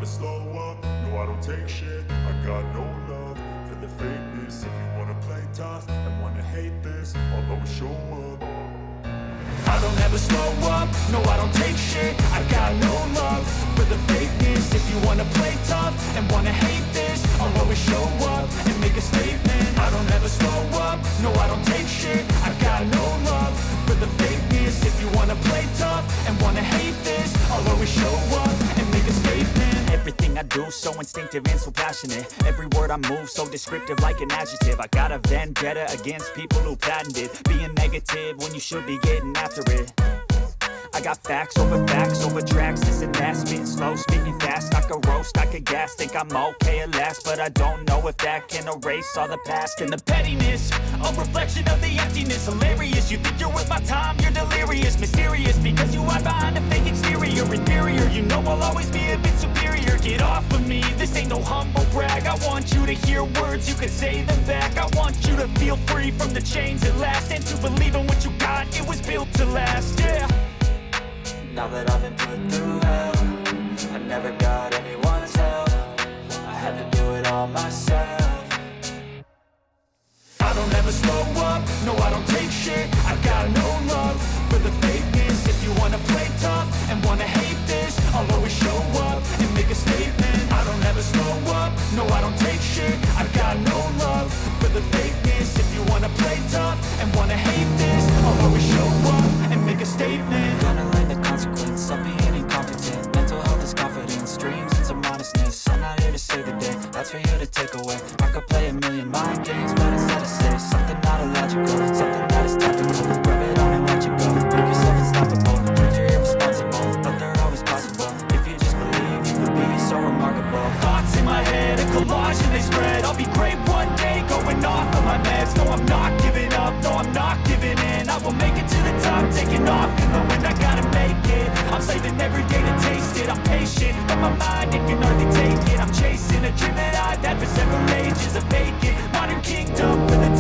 slow up, no I don't take shit. I got no love for the fakeness. If you wanna play tough and wanna hate this, I'll always show up. I don't ever slow up, no I don't take shit. I got no love for the fakeness. If you wanna play tough and wanna hate this, I'll always show up and make a statement. I don't ever slow up, no I don't take shit. I got no love for the fakeness. If you wanna play tough and wanna hate this, I'll always show up and make a statement. Everything I do so instinctive and so passionate. Every word I move so descriptive like an adjective. I got a vendetta against people who patented being negative when you should be getting after it. I got facts over tracks, this and that. Spitting slow, speaking fast, I could roast, I could gas. Think I'm okay at last, but I don't know if that can erase all the past. And the pettiness, a reflection of the emptiness. Hilarious, you think you're worth my time, you're delirious. Mysterious, because you hide behind a fake exterior. Inferior, you know I'll always be a bit superior. Get off of me, this ain't no humble brag. I want you to hear words, you can say them back. I want you to feel free from the chains at last, and to believe in what you got, it was built to last, yeah. Now that I've been put through hell, I never got anyone's help. I had to do it all myself. I don't ever slow up, no I don't take shit. I got no love for the fakeness. If you wanna play tough and wanna hate this, I'll always show up and make a statement. I don't ever slow up, no I don't take shit. I got no love for the fakeness. If you wanna play tough and wanna hate this, I'll always show up and make a statement. Gonna learn the consequence of being incompetent. Mental health is confidence, dreams and some modestness. I'm not here to save the day, that's for you to take away. I could play a million mind games, but instead I say something not illogical, something that is tactical. Rub it on and watch it go, make yourself unstoppable. Dreams are irresponsible, but they're always possible. If you just believe, you could be so remarkable. Thoughts in my head, a collage and they spread. I'll be great one day, going off of my meds. No, I'm not giving up, no, I'm not giving in. I will make it to the top, taking off in the wind. I gotta make it, I'm saving every day to taste it. I'm patient, but my mind, it can hardly take it. I'm chasing a dream that I've had for several ages. A vacant modern kingdom with a